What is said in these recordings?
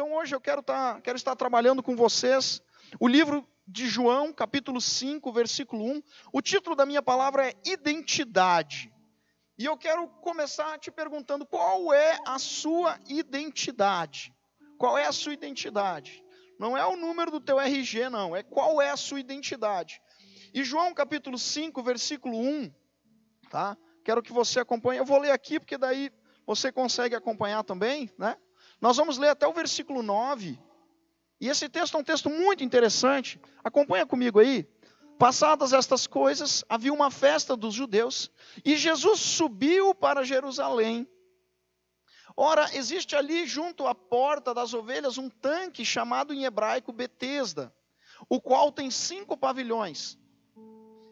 Então hoje eu quero estar trabalhando com vocês o livro de João, capítulo 5, versículo 1. O título da minha palavra é Identidade. E eu quero começar te perguntando qual é a sua identidade. Qual é a sua identidade? Não é o número do teu RG, não. É qual é a sua identidade. E João capítulo 5, versículo 1, tá? Quero que você acompanhe. Eu vou ler aqui, porque daí você consegue acompanhar também, né? Nós vamos ler até o versículo 9. E esse texto é um texto muito interessante. Acompanha comigo aí. Passadas estas coisas, havia uma festa dos judeus, e Jesus subiu para Jerusalém. Ora, existe ali junto à porta das ovelhas um tanque chamado em hebraico Betesda, o qual tem 5 pavilhões.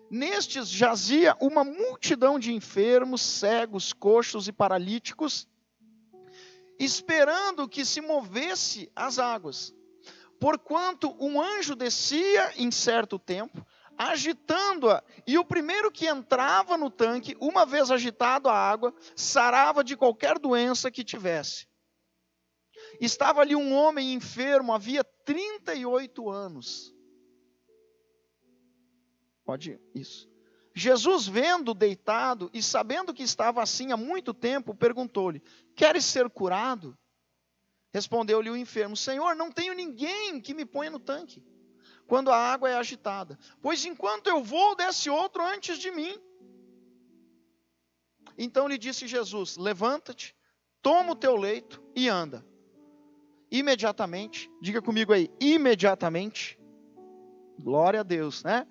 Nestes jazia uma multidão de enfermos, cegos, coxos e paralíticos, esperando que se movesse as águas. Porquanto um anjo descia em certo tempo, agitando-a, e o primeiro que entrava no tanque, uma vez agitado a água, sarava de qualquer doença que tivesse. Estava ali um homem enfermo, havia 38 anos. Pode ir, isso. Jesus, vendo deitado e sabendo que estava assim há muito tempo, perguntou-lhe: queres ser curado? Respondeu-lhe o enfermo: Senhor, não tenho ninguém que me ponha no tanque quando a água é agitada, pois enquanto eu vou, desce outro antes de mim. Então lhe disse Jesus: levanta-te, toma o teu leito e anda. Imediatamente, diga comigo aí, imediatamente, glória a Deus, né?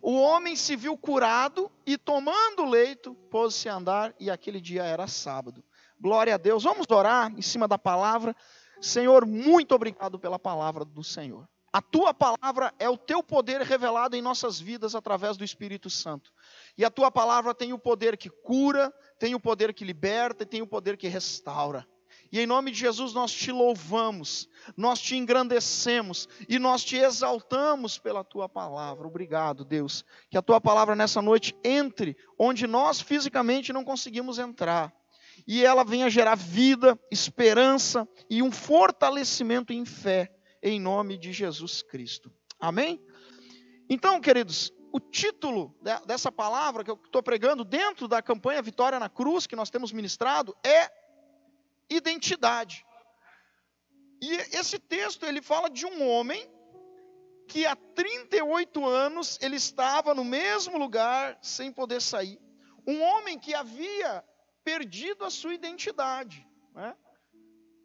O homem se viu curado e tomando o leito, pôs-se a andar, e aquele dia era sábado. Glória a Deus. Vamos orar em cima da palavra. Senhor, muito obrigado pela palavra do Senhor. A tua palavra é o teu poder revelado em nossas vidas através do Espírito Santo. E a tua palavra tem o poder que cura, tem o poder que liberta e tem o poder que restaura. E em nome de Jesus nós te louvamos, nós te engrandecemos e nós te exaltamos pela tua palavra. Obrigado, Deus. Que a tua palavra nessa noite entre onde nós fisicamente não conseguimos entrar. E ela venha gerar vida, esperança e um fortalecimento em fé, em nome de Jesus Cristo. Amém? Então, queridos, o título dessa palavra que eu estou pregando dentro da campanha Vitória na Cruz, que nós temos ministrado, é identidade. E esse texto, ele fala de um homem que há 38 anos ele estava no mesmo lugar sem poder sair. Um homem que havia perdido a sua identidade, né?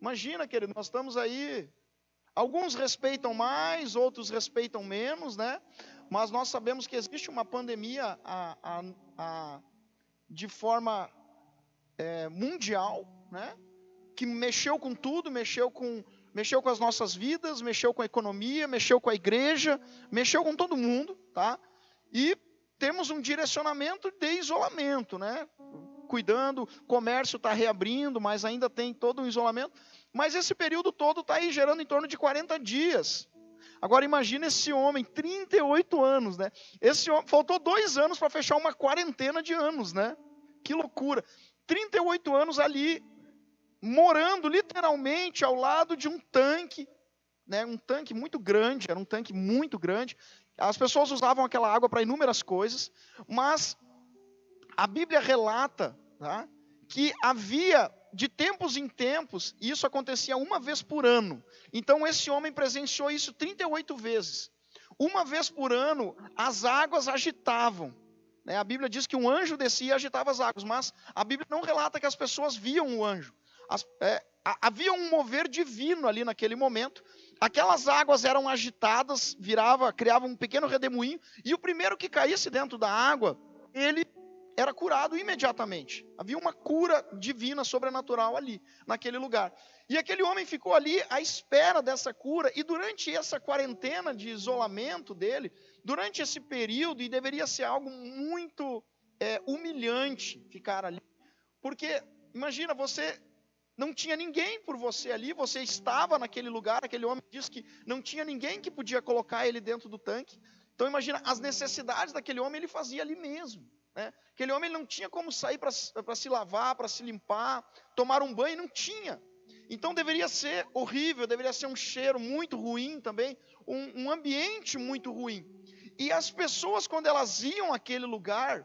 Imagina, querido, nós estamos aí, alguns respeitam mais, outros respeitam menos, né? Mas nós sabemos que existe uma pandemia de forma mundial, né? Que mexeu com tudo, mexeu com as nossas vidas, mexeu com a economia, mexeu com a igreja, mexeu com todo mundo, tá? E temos um direcionamento de isolamento, né? Cuidando, o comércio está reabrindo, mas ainda tem todo um isolamento. Mas esse período todo está aí gerando em torno de 40 dias. Agora imagina esse homem, 38 anos, né? Esse homem, faltou 2 anos para fechar uma quarentena de anos, né? Que loucura. 38 anos ali, morando literalmente ao lado de um tanque, né? Um tanque muito grande, era um tanque muito grande. As pessoas usavam aquela água para inúmeras coisas, mas a Bíblia relata, tá, que havia, de tempos em tempos, e isso acontecia uma vez por ano. Então esse homem presenciou isso 38 vezes. Uma vez por ano, as águas agitavam. Né? A Bíblia diz que um anjo descia e agitava as águas, mas a Bíblia não relata que as pessoas viam o anjo. Havia um mover divino ali naquele momento. Aquelas águas eram agitadas, criavam um pequeno redemoinho, e o primeiro que caísse dentro da água, ele era curado imediatamente. Havia uma cura divina, sobrenatural ali, naquele lugar. E aquele homem ficou ali à espera dessa cura, e durante essa quarentena de isolamento dele, durante esse período, e deveria ser algo muito humilhante ficar ali, porque, imagina, você não tinha ninguém por você ali, você estava naquele lugar, aquele homem disse que não tinha ninguém que podia colocar ele dentro do tanque. Então imagina, as necessidades daquele homem ele fazia ali mesmo. Né? Aquele homem ele não tinha como sair para se lavar, para se limpar, tomar um banho, não tinha. Então deveria ser horrível, deveria ser um cheiro muito ruim também, um ambiente muito ruim. E as pessoas, quando elas iam àquele lugar,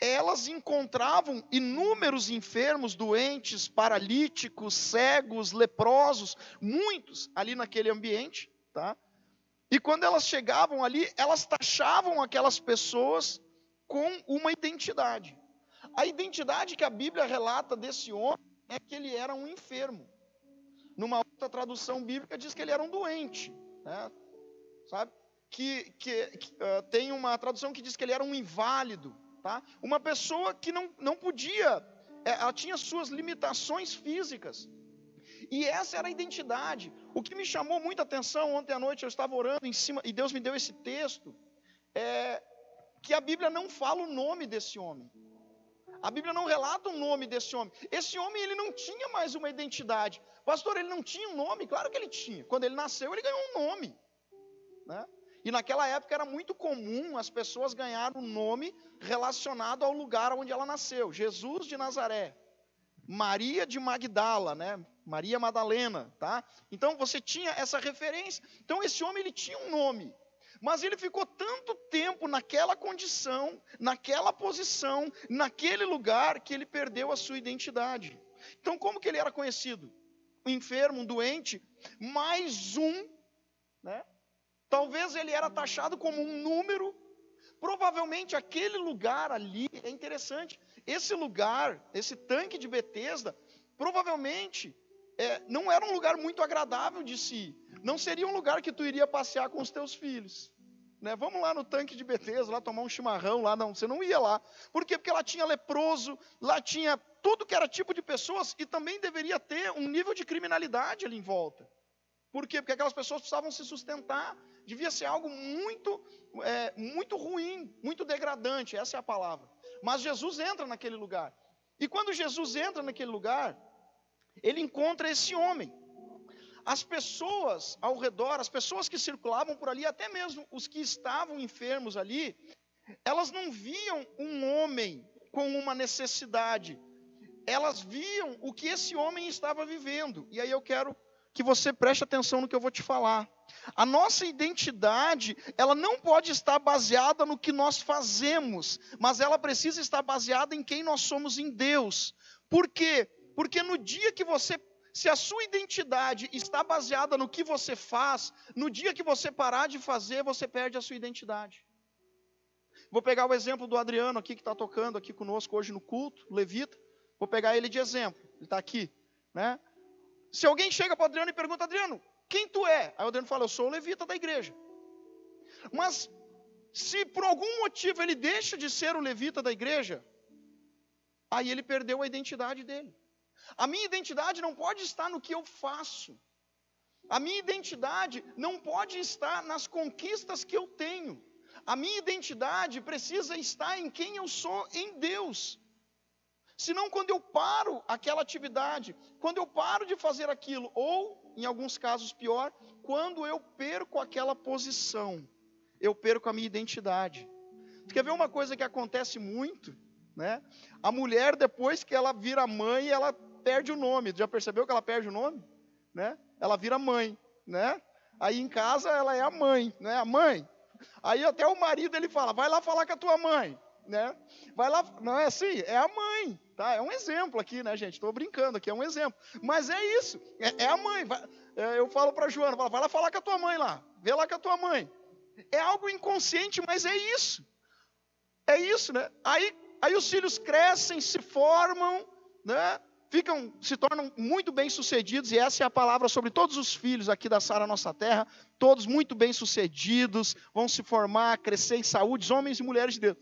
elas encontravam inúmeros enfermos, doentes, paralíticos, cegos, leprosos, muitos ali naquele ambiente, tá? E quando elas chegavam ali, elas taxavam aquelas pessoas com uma identidade. A identidade que a Bíblia relata desse homem é que ele era um enfermo. Numa outra tradução bíblica diz que ele era um doente, né? Sabe? Tem uma tradução que diz que ele era um inválido, tá? Uma pessoa que não podia, ela tinha suas limitações físicas. E essa era a identidade. O que me chamou muita atenção, ontem à noite eu estava orando em cima, e Deus me deu esse texto, que a Bíblia não fala o nome desse homem. A Bíblia não relata o nome desse homem. Esse homem, ele não tinha mais uma identidade. Pastor, ele não tinha um nome? Claro que ele tinha. Quando ele nasceu, ele ganhou um nome, né? E naquela época era muito comum as pessoas ganharem um nome relacionado ao lugar onde ela nasceu. Jesus de Nazaré, Maria de Magdala, né? Maria Madalena, tá? Então você tinha essa referência. Então esse homem, ele tinha um nome. Mas ele ficou tanto tempo naquela condição, naquela posição, naquele lugar, que ele perdeu a sua identidade. Então como que ele era conhecido? Um enfermo, um doente, mais um, né? Talvez ele era taxado como um número. Provavelmente aquele lugar ali, é interessante, esse lugar, esse tanque de Betesda, provavelmente não era um lugar muito agradável de se ir. Não seria um lugar que tu iria passear com os teus filhos, né? Vamos lá no tanque de Betesda, lá tomar um chimarrão, lá não, você não ia lá. Por quê? Porque lá tinha leproso, lá tinha tudo que era tipo de pessoas, e também deveria ter um nível de criminalidade ali em volta. Por quê? Porque aquelas pessoas precisavam se sustentar. Devia ser algo muito ruim, muito degradante, essa é a palavra. Mas Jesus entra naquele lugar. E quando Jesus entra naquele lugar, ele encontra esse homem. As pessoas ao redor, as pessoas que circulavam por ali, até mesmo os que estavam enfermos ali, elas não viam um homem com uma necessidade. Elas viam o que esse homem estava vivendo. E aí eu quero que você preste atenção no que eu vou te falar. A nossa identidade, ela não pode estar baseada no que nós fazemos, mas ela precisa estar baseada em quem nós somos em Deus. Por quê? Porque no dia que se a sua identidade está baseada no que você faz, no dia que você parar de fazer, você perde a sua identidade. Vou pegar o exemplo do Adriano aqui, que está tocando aqui conosco hoje no culto, levita. Vou pegar ele de exemplo, ele está aqui, né? Se alguém chega para o Adriano e pergunta: Adriano, quem tu é? Aí o Adriano fala: eu sou o levita da igreja. Mas se por algum motivo ele deixa de ser o levita da igreja, aí ele perdeu a identidade dele. A minha identidade não pode estar no que eu faço. A minha identidade não pode estar nas conquistas que eu tenho. A minha identidade precisa estar em quem eu sou em Deus. Senão, quando eu paro aquela atividade, quando eu paro de fazer aquilo, ou, em alguns casos pior, quando eu perco aquela posição, eu perco a minha identidade. Você quer ver uma coisa que acontece muito, né? A mulher, depois que ela vira mãe, ela perde o nome. Já percebeu que ela perde o nome? Né? Ela vira mãe, né? Aí em casa ela é a mãe, né? A mãe. Aí até o marido, ele fala: vai lá falar com a tua mãe, né? Vai lá, não é assim? É a mãe. Tá? É um exemplo aqui, né, gente? Estou brincando aqui, é um exemplo. Mas é isso, é a mãe. Eu falo para a Joana, vai lá falar com a tua mãe lá. Vê lá com a tua mãe. É algo inconsciente, mas é isso. É isso, né? Aí os filhos crescem, se formam, né? Se tornam muito bem-sucedidos, e essa é a palavra sobre todos os filhos aqui da Sara Nossa Terra, todos muito bem-sucedidos, vão se formar, crescer em saúde, homens e mulheres de Deus.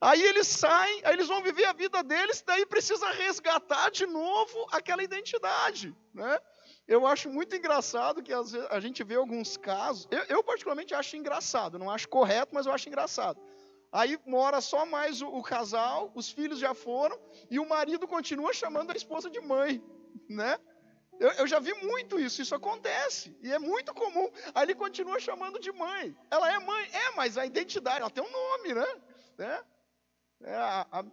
Aí eles saem, aí eles vão viver a vida deles, daí precisa resgatar de novo aquela identidade, né? Eu acho muito engraçado que às vezes a gente vê alguns casos, eu particularmente acho engraçado, não acho correto, mas eu acho engraçado. Aí mora só mais o casal, os filhos já foram, e o marido continua chamando a esposa de mãe, né? Eu já vi muito isso, isso acontece, e é muito comum. Aí ele continua chamando de mãe. Ela é mãe, mas a identidade, ela tem um nome, né?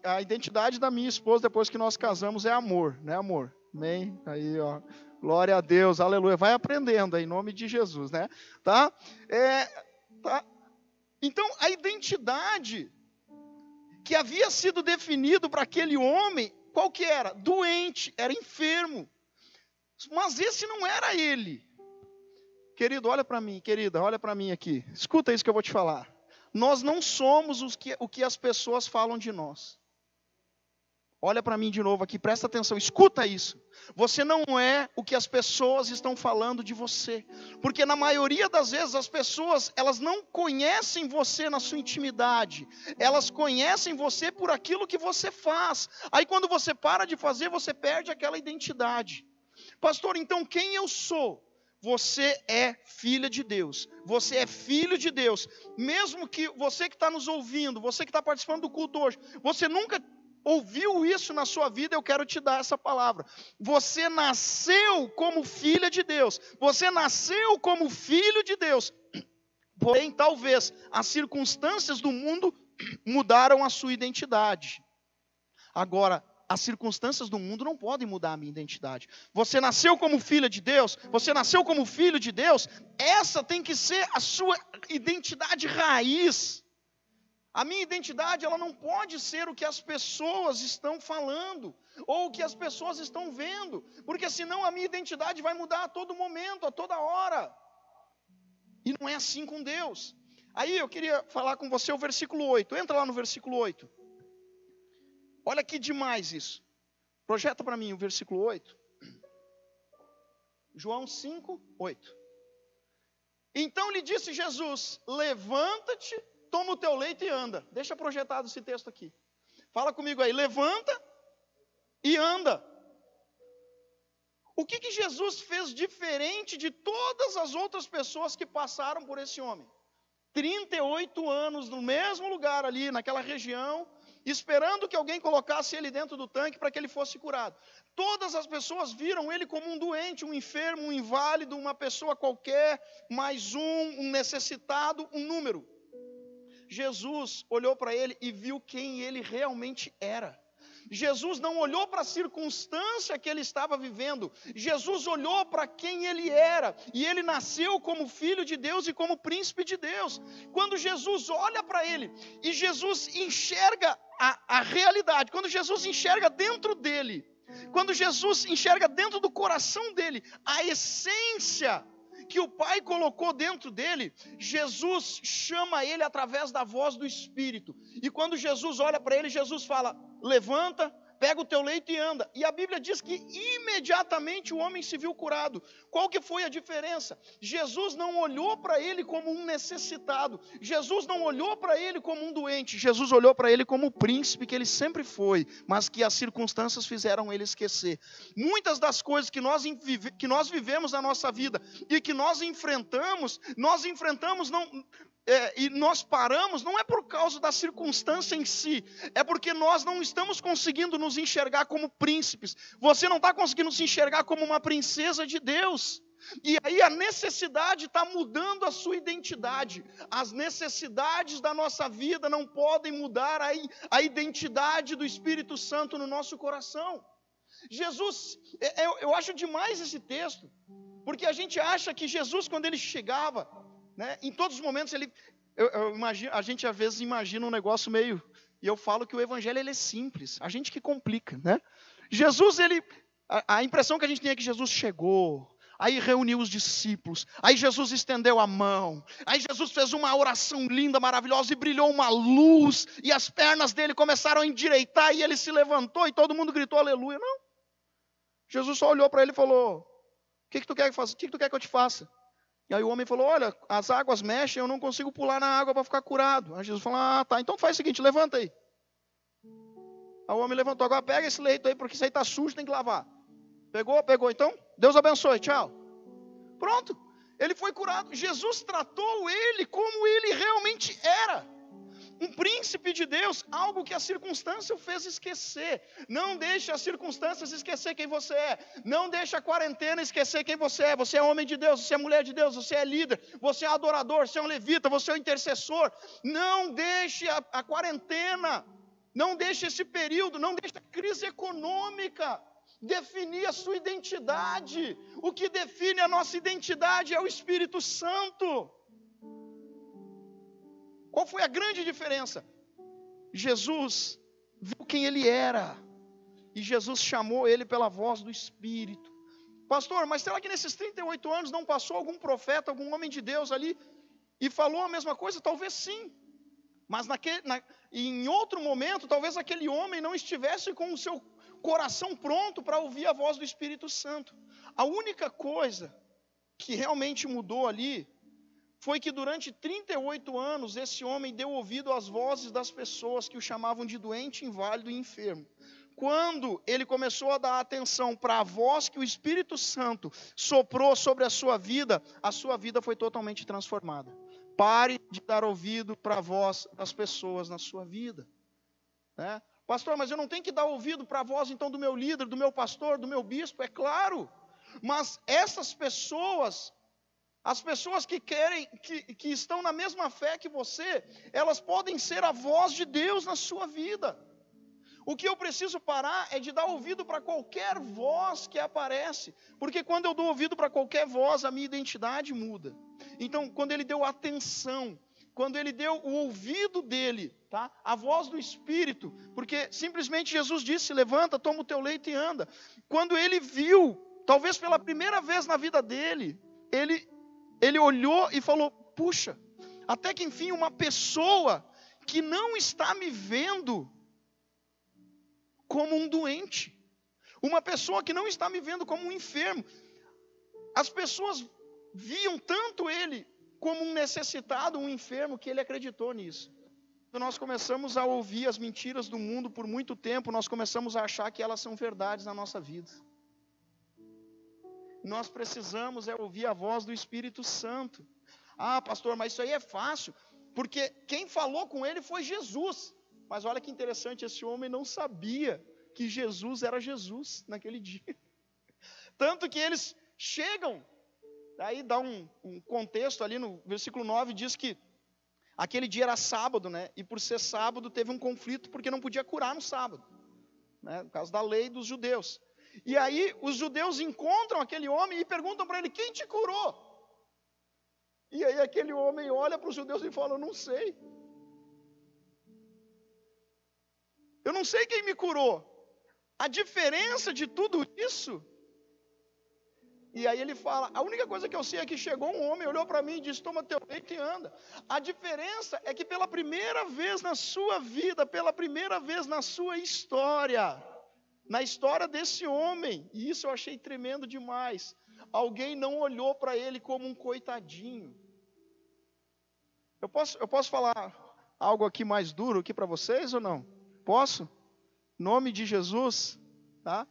A identidade da minha esposa, depois que nós casamos, é amor, né, amor? Amém? Aí, ó, Glória a Deus, aleluia. Vai aprendendo aí, em nome de Jesus, né? Tá? Tá? Então, a identidade que havia sido definido para aquele homem, qual que era? Doente, era enfermo. Mas esse não era ele. Querido, olha para mim, querida, olha para mim aqui. Escuta isso que eu vou te falar. Nós não somos o que as pessoas falam de nós. Olha para mim de novo aqui, presta atenção, escuta isso. Você não é o que as pessoas estão falando de você. Porque na maioria das vezes as pessoas, elas não conhecem você na sua intimidade. Elas conhecem você por aquilo que você faz. Aí quando você para de fazer, você perde aquela identidade. Pastor, então quem eu sou? Você é filha de Deus. Você é filho de Deus. Mesmo que você que está nos ouvindo, você que está participando do culto hoje, você nunca ouviu isso na sua vida, eu quero te dar essa palavra. Você nasceu como filha de Deus. Você nasceu como filho de Deus. Porém, talvez as circunstâncias do mundo mudaram a sua identidade. Agora, as circunstâncias do mundo não podem mudar a minha identidade. Você nasceu como filha de Deus, você nasceu como filho de Deus, essa tem que ser a sua identidade raiz. A minha identidade, ela não pode ser o que as pessoas estão falando, ou o que as pessoas estão vendo, porque senão a minha identidade vai mudar a todo momento, a toda hora. E não é assim com Deus. Aí eu queria falar com você o versículo 8, entra lá no versículo 8. Olha que demais isso. Projeta para mim o versículo 8. João 5, 8. Então lhe disse Jesus, levanta-te, toma o teu leito e anda. Deixa projetado esse texto aqui. Fala comigo aí, levanta e anda. O que Jesus fez diferente de todas as outras pessoas que passaram por esse homem? 38 anos no mesmo lugar ali, naquela região, esperando que alguém colocasse ele dentro do tanque para que ele fosse curado. Todas as pessoas viram ele como um doente, um enfermo, um inválido, uma pessoa qualquer, mais um necessitado, um número. Jesus olhou para ele e viu quem ele realmente era. Jesus não olhou para a circunstância que ele estava vivendo. Jesus olhou para quem ele era. E ele nasceu como filho de Deus e como príncipe de Deus. Quando Jesus olha para ele e Jesus enxerga a realidade, quando Jesus enxerga dentro dele, quando Jesus enxerga dentro do coração dele a essência que o Pai colocou dentro dele, Jesus chama ele através da voz do Espírito. E quando Jesus olha para ele, Jesus fala, levanta, pega o teu leito e anda. E a Bíblia diz que imediatamente o homem se viu curado. Qual que foi a diferença? Jesus não olhou para ele como um necessitado. Jesus não olhou para ele como um doente. Jesus olhou para ele como o príncipe que ele sempre foi, mas que as circunstâncias fizeram ele esquecer. Muitas das coisas que nós vivemos na nossa vida e que nós enfrentamos e nós paramos, não é por causa da circunstância em si, é porque nós não estamos conseguindo nos enxergar como príncipes, você não está conseguindo se enxergar como uma princesa de Deus, e aí a necessidade está mudando a sua identidade. As necessidades da nossa vida não podem mudar a identidade do Espírito Santo no nosso coração. Jesus, eu acho demais esse texto, porque a gente acha que Jesus, quando ele chegava, né, em todos os momentos, a gente às vezes imagina um negócio meio... E eu falo que o evangelho ele é simples, a gente que complica, né? Jesus, a impressão que a gente tem é que Jesus chegou, aí reuniu os discípulos, aí Jesus estendeu a mão, aí Jesus fez uma oração linda, maravilhosa, e brilhou uma luz, e as pernas dele começaram a endireitar, e ele se levantou, e todo mundo gritou aleluia. Não, Jesus só olhou para ele e falou, o que tu quer que eu te faça? E aí o homem falou, olha, as águas mexem, eu não consigo pular na água para ficar curado. Aí Jesus falou, tá, então faz o seguinte, levanta aí. Aí o homem levantou, agora pega esse leito aí, porque isso aí está sujo, tem que lavar. Pegou, então, Deus abençoe, tchau. Pronto, ele foi curado. Jesus tratou ele como ele realmente era. Um príncipe de Deus, algo que a circunstância o fez esquecer. Não deixe as circunstâncias esquecer quem você é. Não deixe a quarentena esquecer quem você é. Você é homem de Deus, você é mulher de Deus, você é líder, você é adorador, você é um levita, você é um intercessor. Não deixe a quarentena, não deixe esse período, não deixe a crise econômica definir a sua identidade. O que define a nossa identidade é o Espírito Santo. Qual foi a grande diferença? Jesus viu quem ele era. E Jesus chamou ele pela voz do Espírito. Pastor, mas será que nesses 38 anos não passou algum profeta, algum homem de Deus ali e falou a mesma coisa? Talvez sim. Mas em outro momento, talvez aquele homem não estivesse com o seu coração pronto para ouvir a voz do Espírito Santo. A única coisa que realmente mudou ali foi que durante 38 anos esse homem deu ouvido às vozes das pessoas que o chamavam de doente, inválido e enfermo. Quando ele começou a dar atenção para a voz que o Espírito Santo soprou sobre a sua vida foi totalmente transformada. Pare de dar ouvido para a voz das pessoas na sua vida. Né? Pastor, mas eu não tenho que dar ouvido para a voz então do meu líder, do meu pastor, do meu bispo? É claro. Mas essas pessoas, as pessoas que que estão na mesma fé que você, elas podem ser a voz de Deus na sua vida. O que eu preciso parar é de dar ouvido para qualquer voz que aparece. Porque quando eu dou ouvido para qualquer voz, a minha identidade muda. Então, quando ele deu atenção, quando ele deu o ouvido dele, tá? A voz do Espírito, porque simplesmente Jesus disse, levanta, toma o teu leito e anda. Quando ele viu, talvez pela primeira vez na vida dele, ele olhou e falou, puxa, até que enfim uma pessoa que não está me vendo como um doente, uma pessoa que não está me vendo como um enfermo. As pessoas viam tanto ele como um necessitado, um enfermo, que ele acreditou nisso. Quando nós começamos a ouvir as mentiras do mundo por muito tempo, nós começamos a achar que elas são verdades na nossa vida. Nós precisamos ouvir a voz do Espírito Santo. Ah, pastor, mas isso aí é fácil, porque quem falou com ele foi Jesus. Mas olha que interessante, esse homem não sabia que Jesus era Jesus naquele dia. Tanto que eles chegam, aí dá um contexto ali no versículo 9, diz que aquele dia era sábado, né? E por ser sábado teve um conflito porque não podia curar no sábado, né? Por causa da lei dos judeus. E aí os judeus encontram aquele homem e perguntam para ele, quem te curou? E aí aquele homem olha para os judeus e fala, eu não sei. Eu não sei quem me curou. A diferença de tudo isso... E aí ele fala, a única coisa que eu sei é que chegou um homem, olhou para mim e disse, toma teu leito e anda. A diferença é que pela primeira vez na sua vida, pela primeira vez na sua história, na história desse homem, e isso eu achei tremendo demais, alguém não olhou para ele como um coitadinho. Eu posso falar algo aqui mais duro aqui para vocês ou não? Posso? Em nome de Jesus, tá?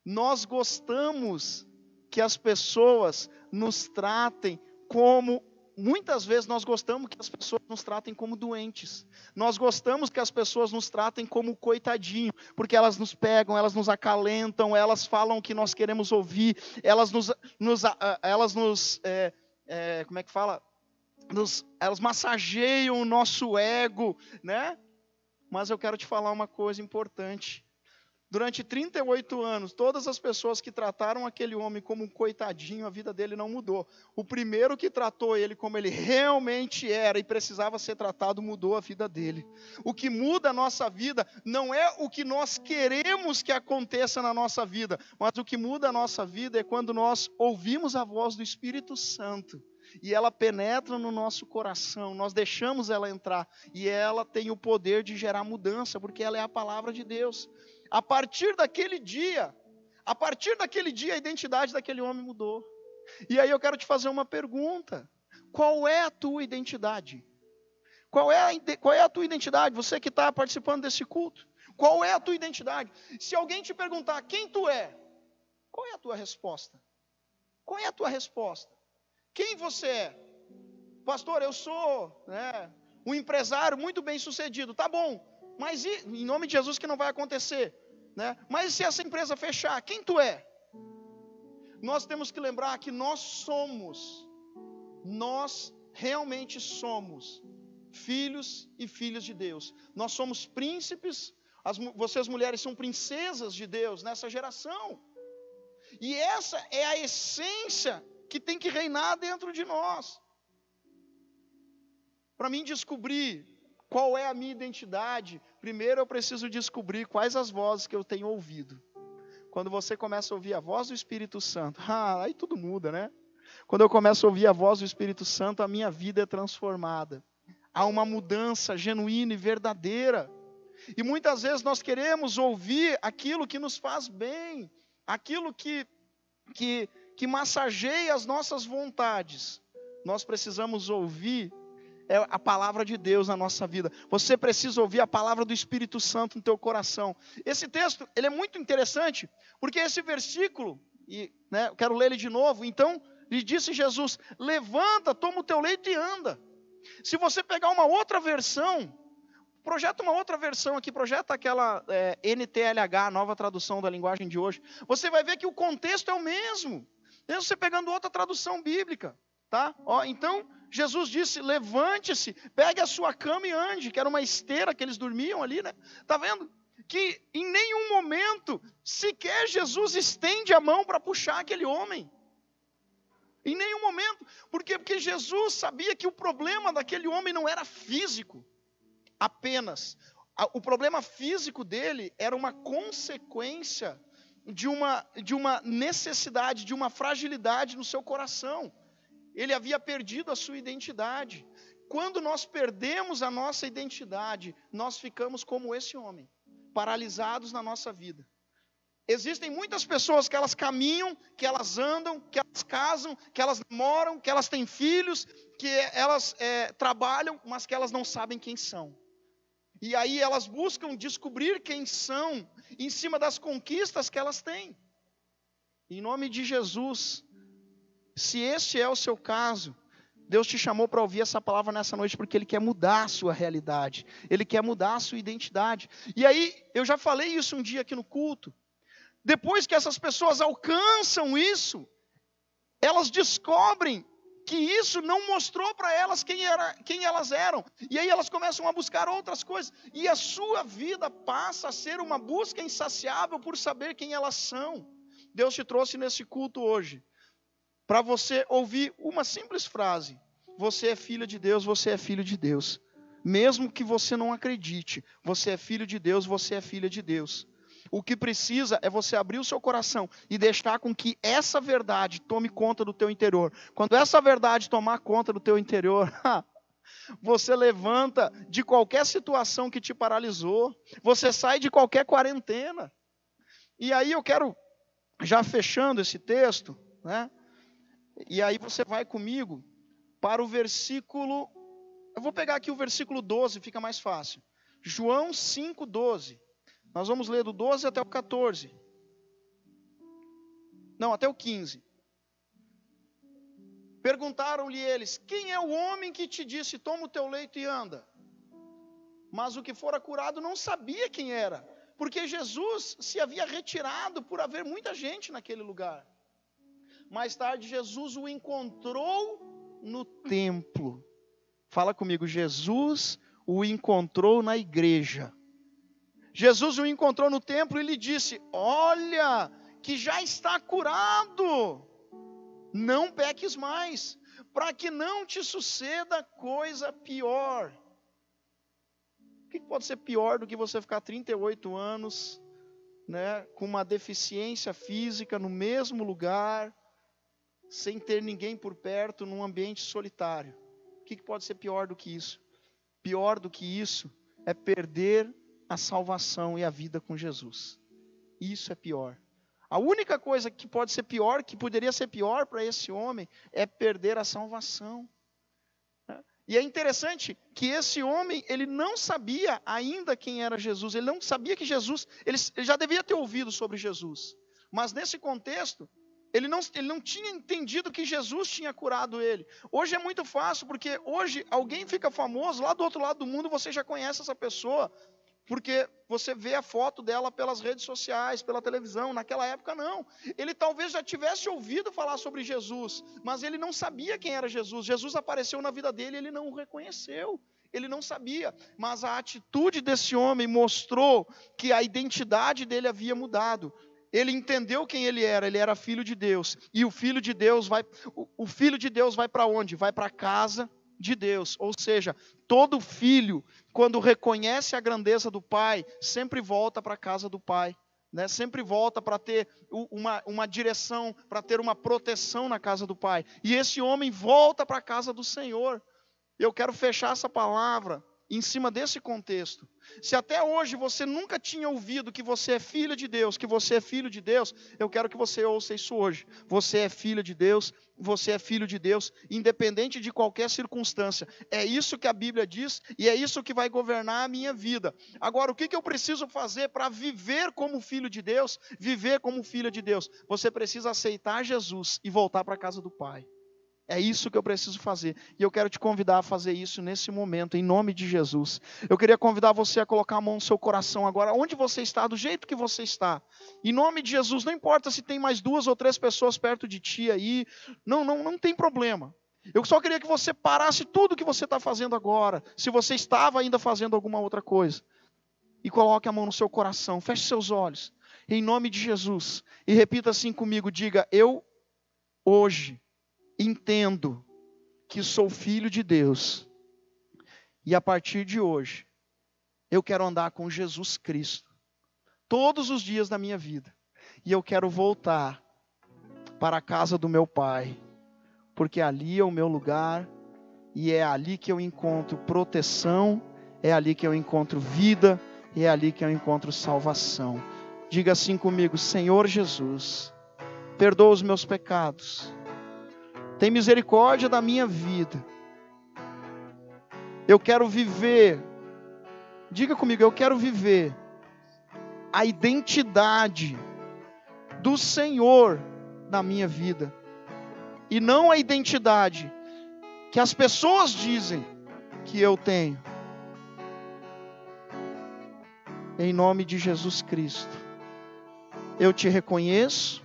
Nós gostamos que as pessoas nos tratem como, muitas vezes nós gostamos que as pessoas nos tratem como doentes. Nós gostamos que as pessoas nos tratem como coitadinho, porque elas nos pegam, elas nos acalentam, elas falam o que nós queremos ouvir, elas como é que fala? Elas massageiam o nosso ego, né? Mas eu quero te falar uma coisa importante. Durante 38 anos, todas as pessoas que trataram aquele homem como um coitadinho, a vida dele não mudou. O primeiro que tratou ele como ele realmente era e precisava ser tratado, mudou a vida dele. O que muda a nossa vida não é o que nós queremos que aconteça na nossa vida, mas o que muda a nossa vida é quando nós ouvimos a voz do Espírito Santo. E ela penetra no nosso coração, nós deixamos ela entrar, e ela tem o poder de gerar mudança, porque ela é a palavra de Deus. A partir daquele dia, a identidade daquele homem mudou. E aí eu quero te fazer uma pergunta, qual é a tua identidade? Qual é a tua identidade? Você que está participando desse culto, qual é a tua identidade? Se alguém te perguntar quem tu é, qual é a tua resposta? Qual é a tua resposta? Quem você é? Pastor, eu sou um empresário muito bem sucedido. Tá bom, mas em nome de Jesus que não vai acontecer, né? Mas se essa empresa fechar, quem tu é? Nós temos que lembrar que nós realmente somos filhos e filhas de Deus. Nós somos príncipes Vocês mulheres são princesas de Deus nessa geração. E essa é a essência que tem que reinar dentro de nós. Para mim descobrir qual é a minha identidade, primeiro eu preciso descobrir quais as vozes que eu tenho ouvido. Quando você começa a ouvir a voz do Espírito Santo, aí tudo muda, né? Quando eu começo a ouvir a voz do Espírito Santo, a minha vida é transformada. Há uma mudança genuína e verdadeira. E muitas vezes nós queremos ouvir aquilo que nos faz bem, aquilo que massageia as nossas vontades. Nós precisamos ouvir a palavra de Deus na nossa vida. Você precisa ouvir a palavra do Espírito Santo no teu coração. Esse texto, ele é muito interessante, porque esse versículo, eu quero ler ele de novo. Então, lhe disse Jesus, levanta, toma o teu leito e anda. Se você pegar uma outra versão, projeta uma outra versão aqui, projeta aquela NTLH, nova tradução da linguagem de hoje, você vai ver que o contexto é o mesmo. Mesmo você pegando outra tradução bíblica, tá? Então, Jesus disse, levante-se, pegue a sua cama e ande, que era uma esteira que eles dormiam ali, né? Tá vendo? Que em nenhum momento, sequer Jesus estende a mão para puxar aquele homem. Em nenhum momento. Por quê? Porque Jesus sabia que o problema daquele homem não era físico apenas. O problema físico dele era uma consequência de uma necessidade, de uma fragilidade no seu coração. Ele havia perdido a sua identidade. Quando nós perdemos a nossa identidade, nós ficamos como esse homem, paralisados na nossa vida. Existem muitas pessoas que elas caminham, que elas andam, que elas casam, que elas namoram, que elas têm filhos, que elas trabalham, mas que elas não sabem quem são. E aí elas buscam descobrir quem são em cima das conquistas que elas têm. Em nome de Jesus, se esse é o seu caso, Deus te chamou para ouvir essa palavra nessa noite porque Ele quer mudar a sua realidade. Ele quer mudar a sua identidade. E aí, eu já falei isso um dia aqui no culto. Depois que essas pessoas alcançam isso, elas descobrem que isso não mostrou para elas quem elas eram. E aí elas começam a buscar outras coisas. E a sua vida passa a ser uma busca insaciável por saber quem elas são. Deus te trouxe nesse culto hoje para você ouvir uma simples frase. Você é filha de Deus, você é filho de Deus. Mesmo que você não acredite, você é filho de Deus, você é filha de Deus. O que precisa é você abrir o seu coração e deixar com que essa verdade tome conta do teu interior. Quando essa verdade tomar conta do teu interior, você levanta de qualquer situação que te paralisou. Você sai de qualquer quarentena. E aí eu quero, já fechando esse texto, né? E aí você vai comigo para o versículo... Eu vou pegar aqui o versículo 12, fica mais fácil. João 5:12. Nós vamos ler do 12 até o 14. Não, até o 15. Perguntaram-lhe eles, quem é o homem que te disse, toma o teu leito e anda? Mas o que fora curado não sabia quem era, porque Jesus se havia retirado por haver muita gente naquele lugar. Mais tarde, Jesus o encontrou no templo. Fala comigo, Jesus o encontrou na igreja. Jesus o encontrou no templo e lhe disse, olha, que já está curado. Não peques mais, para que não te suceda coisa pior. O que pode ser pior do que você ficar 38 anos, né, com uma deficiência física no mesmo lugar, sem ter ninguém por perto, num ambiente solitário? O que pode ser pior do que isso? Pior do que isso é perder a salvação e a vida com Jesus. Isso é pior. A única coisa que pode ser pior, que poderia ser pior para esse homem, é perder a salvação. E é interessante que esse homem, ele não sabia ainda quem era Jesus. Ele não sabia que Jesus, ele já devia ter ouvido sobre Jesus. Mas nesse contexto, ele não tinha entendido que Jesus tinha curado ele. Hoje é muito fácil, porque hoje alguém fica famoso, lá do outro lado do mundo você já conhece essa pessoa, porque você vê a foto dela pelas redes sociais, pela televisão. Naquela época não. Ele talvez já tivesse ouvido falar sobre Jesus, mas ele não sabia quem era Jesus. Jesus apareceu na vida dele e ele não o reconheceu. Ele não sabia, mas a atitude desse homem mostrou que a identidade dele havia mudado. Ele entendeu quem ele era filho de Deus. E o filho de Deus vai para onde? Vai para a casa de Deus. Ou seja, todo filho, quando reconhece a grandeza do pai, sempre volta para a casa do pai. Né? Sempre volta para ter uma direção, para ter uma proteção na casa do pai. E esse homem volta para a casa do Senhor. Eu quero fechar essa palavra em cima desse contexto. Se até hoje você nunca tinha ouvido que você é filho de Deus, eu quero que você ouça isso hoje. Você é filho de Deus, independente de qualquer circunstância. É isso que a Bíblia diz e é isso que vai governar a minha vida. Agora, o que eu preciso fazer para viver como filho de Deus? Viver como filho de Deus. Você precisa aceitar Jesus e voltar para a casa do Pai. É isso que eu preciso fazer. E eu quero te convidar a fazer isso nesse momento, em nome de Jesus. Eu queria convidar você a colocar a mão no seu coração agora, onde você está, do jeito que você está. Em nome de Jesus, não importa se tem mais 2 ou 3 pessoas perto de ti aí. Não tem problema. Eu só queria que você parasse tudo que você está fazendo agora. Se você estava ainda fazendo alguma outra coisa. E coloque a mão no seu coração. Feche seus olhos. Em nome de Jesus. E repita assim comigo. Diga, eu hoje entendo que sou filho de Deus e a partir de hoje eu quero andar com Jesus Cristo todos os dias da minha vida e eu quero voltar para a casa do meu Pai, porque ali é o meu lugar e é ali que eu encontro proteção, é ali que eu encontro vida e é ali que eu encontro salvação. Diga assim comigo: Senhor Jesus, perdoa os meus pecados, tem misericórdia da minha vida. Eu quero viver, diga comigo, eu quero viver a identidade do Senhor na minha vida. E não a identidade que as pessoas dizem que eu tenho. Em nome de Jesus Cristo, eu te reconheço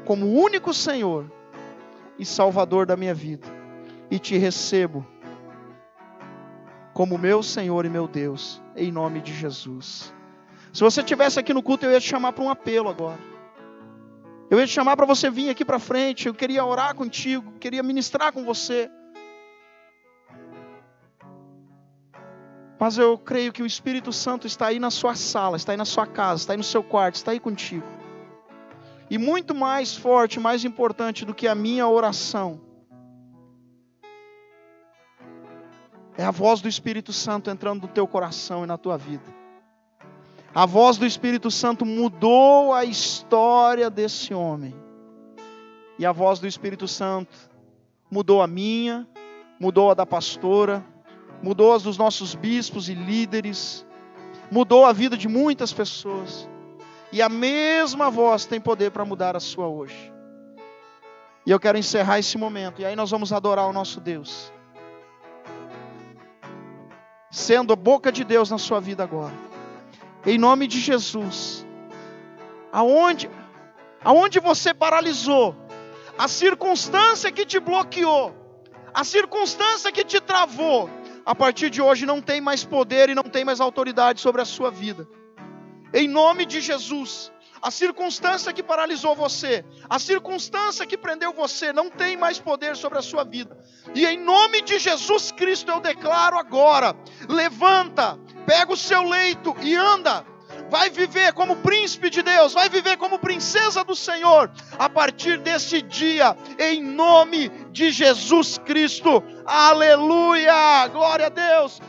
como o único Senhor e Salvador da minha vida, e te recebo como meu Senhor e meu Deus, em nome de Jesus. Se você estivesse aqui no culto, eu ia te chamar para um apelo agora. Eu ia te chamar para você vir aqui para frente. Eu queria orar contigo, queria ministrar com você. Mas eu creio que o Espírito Santo está aí na sua sala, está aí na sua casa, está aí no seu quarto, está aí contigo. E muito mais forte, mais importante do que a minha oração, é a voz do Espírito Santo entrando no teu coração e na tua vida. A voz do Espírito Santo mudou a história desse homem. E a voz do Espírito Santo mudou a minha, mudou a da pastora, mudou as dos nossos bispos e líderes, mudou a vida de muitas pessoas. E a mesma voz tem poder para mudar a sua hoje. E eu quero encerrar esse momento. E aí nós vamos adorar o nosso Deus, sendo a boca de Deus na sua vida agora. Em nome de Jesus. Aonde você paralisou, a circunstância que te bloqueou, a circunstância que te travou, a partir de hoje não tem mais poder e não tem mais autoridade sobre a sua vida. Em nome de Jesus, a circunstância que paralisou você, a circunstância que prendeu você, não tem mais poder sobre a sua vida. E em nome de Jesus Cristo eu declaro agora: levanta, pega o seu leito e anda. Vai viver como príncipe de Deus, vai viver como princesa do Senhor, a partir desse dia, em nome de Jesus Cristo. Aleluia, glória a Deus.